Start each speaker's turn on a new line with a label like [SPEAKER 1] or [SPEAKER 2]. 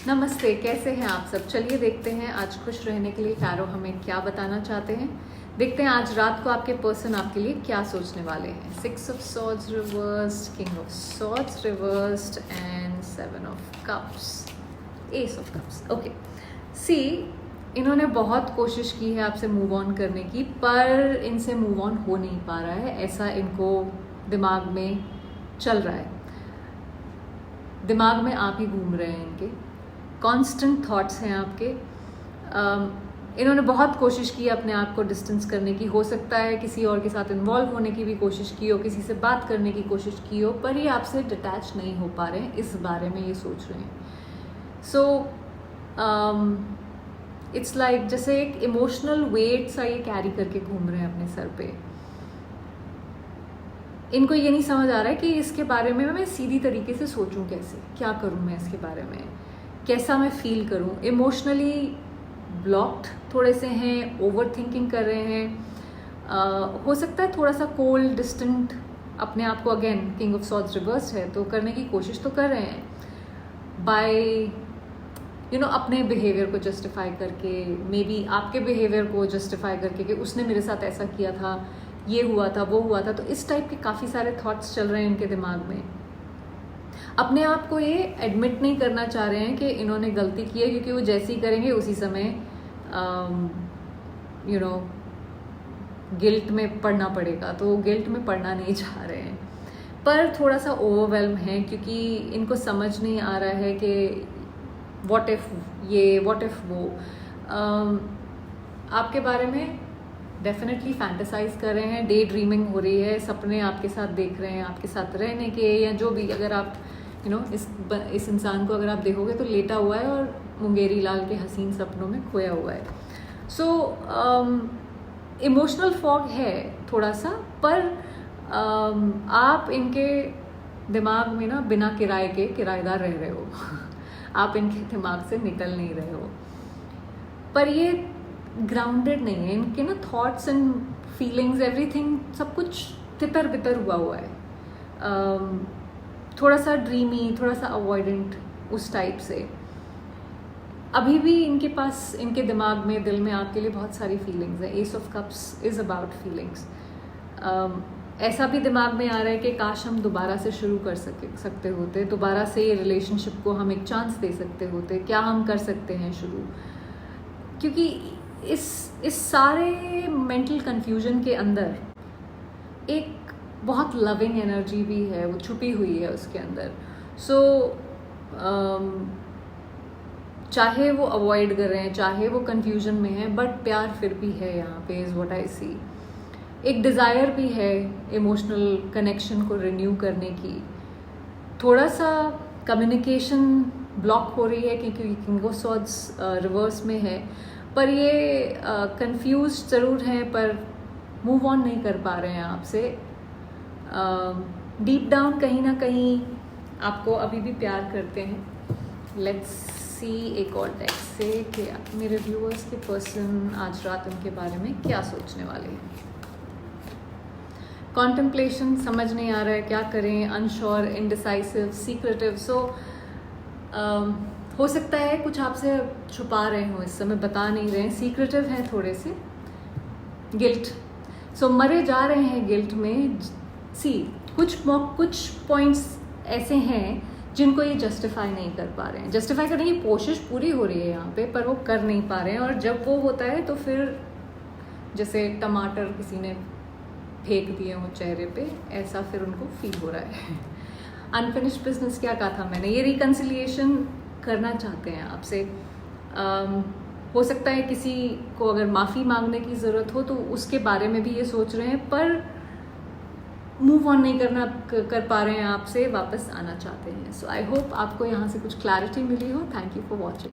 [SPEAKER 1] नमस्ते, कैसे हैं आप सब। चलिए देखते हैं आज खुश रहने के लिए टैरो हमें क्या बताना चाहते हैं। देखते हैं आज रात को आपके पर्सन आपके लिए क्या सोचने वाले हैं। 6 of swords reversed, king of swords reversed and 7 of cups, ace of cups. Okay, see इन्होंने बहुत कोशिश की है आपसे मूव ऑन करने की, पर इनसे मूव ऑन हो नहीं पा रहा है, ऐसा इनको दिमाग में चल रहा है। दिमाग में आप ही घूम रहे हैं इनके, कांस्टेंट थॉट्स हैं आपके। इन्होंने बहुत कोशिश की अपने आप को डिस्टेंस करने की, हो सकता है किसी और के साथ इन्वॉल्व होने की भी कोशिश की हो, किसी से बात करने की कोशिश की हो, पर ये आपसे डिटैच नहीं हो पा रहे हैं, इस बारे में ये सोच रहे हैं। सो इट्स लाइक जैसे एक इमोशनल वेट सा ये कैरी करके घूम रहे हैं अपने सर पे। इनको ये नहीं समझ आ रहा है कि इसके बारे में मैं सीधी तरीके से सोचूं कैसे, क्या करूं मैं इसके बारे में, कैसा मैं फील करूं। इमोशनली ब्लॉक्ड थोड़े से हैं, ओवर थिंकिंग कर रहे हैं। हो सकता है थोड़ा सा कोल्ड डिस्टेंट अपने आप को, again king of swords reverse है तो करने की कोशिश तो कर रहे हैं बाय अपने बिहेवियर को जस्टिफाई करके, मे बी आपके बिहेवियर को जस्टिफाई करके कि उसने मेरे साथ ऐसा किया था, ये हुआ था, वो हुआ था। तो इस टाइप के काफ़ी सारे थॉट्स चल रहे हैं इनके दिमाग में। अपने आप को ये एडमिट नहीं करना चाह रहे हैं कि इन्होंने गलती की है, क्योंकि वो जैसे ही करेंगे उसी समय गिल्ट में पड़ना पड़ेगा, तो वो गिल्ट में पड़ना नहीं चाह रहे हैं, पर थोड़ा सा ओवरवेल्म है क्योंकि इनको समझ नहीं आ रहा है कि व्हाट इफ ये, व्हाट इफ वो। आपके बारे में डेफिनेटली फैंटेसाइज कर रहे हैं, डे ड्रीमिंग हो रही है, सपने आपके साथ देख रहे हैं, आपके साथ रहने के या जो भी। अगर आप इस इंसान को अगर आप देखोगे तो लेटा हुआ है और मुंगेरी लाल के हसीन सपनों में खोया हुआ है। सो इमोशनल फॉग है थोड़ा सा, पर आप इनके दिमाग में ना बिना किराए के किराएदार रह रहे हो आप इनके दिमाग से निकल नहीं रहे हो, पर ये ग्राउंडेड नहीं है। इनके ना थॉट्स एंड फीलिंग्स, एवरीथिंग, सब कुछ तितर बितर हुआ है। थोड़ा सा ड्रीमी, थोड़ा सा अवॉइडेंट उस टाइप से। अभी भी इनके पास, इनके दिमाग में, दिल में आपके लिए बहुत सारी फीलिंग्स है। S of cups is about feelings. ऐसा भी दिमाग में आ रहा है कि काश हम दोबारा से शुरू कर सकते होते, दोबारा से ये रिलेशनशिप को हम एक चांस दे सकते होते, क्या हम कर सकते हैं शुरू। क्योंकि इस सारे मेंटल कंफ्यूजन के अंदर एक बहुत लविंग एनर्जी भी है, वो छुपी हुई है उसके अंदर। सो चाहे वो अवॉइड कर रहे हैं, चाहे वो कंफ्यूजन में है, बट प्यार फिर भी है यहाँ पे, इज़ व्हाट आई सी। एक डिज़ायर भी है इमोशनल कनेक्शन को रिन्यू करने की। थोड़ा सा कम्युनिकेशन ब्लॉक हो रही है क्योंकि किंग ऑफ सॉर्ड्स रिवर्स में है, पर ये कंफ्यूज ज़रूर हैं, पर मूव ऑन नहीं कर पा रहे हैं आपसे। डीप डाउन कहीं ना कहीं आपको अभी भी प्यार करते हैं। लेट्स सी एक और टेक्स्ट से कि मेरे व्यूअर्स के पर्सन आज रात उनके बारे में क्या सोचने वाले हैं। कॉन्टेम्पलेशन, समझ नहीं आ रहा है क्या करें, अनश्योर, इनडिसाइसिव, सीक्रेटिव। सो हो सकता है कुछ आपसे छुपा रहे हो, इस समय बता नहीं रहे हैं, सीक्रेटिव हैं थोड़े से। गिल्ट, सो मरे जा रहे हैं गिल्ट में। सी कुछ पॉइंट्स ऐसे हैं जिनको ये जस्टिफाई नहीं कर पा रहे हैं। जस्टिफाई करने की कोशिश पूरी हो रही है यहाँ पे, पर वो कर नहीं पा रहे हैं। और जब वो होता है तो फिर जैसे टमाटर किसी ने फेंक दिए हो चेहरे पे, ऐसा फिर उनको फील हो रहा है। अनफिनिश्ड बिजनेस, क्या कहा था मैंने, ये रिकन्सिलिएशन करना चाहते हैं आपसे। हो सकता है किसी को अगर माफ़ी मांगने की ज़रूरत हो तो उसके बारे में भी ये सोच रहे हैं, पर मूव ऑन नहीं कर पा रहे हैं आपसे, वापस आना चाहते हैं। सो आई होप आपको यहाँ से कुछ क्लैरिटी मिली हो। Thank you for watching.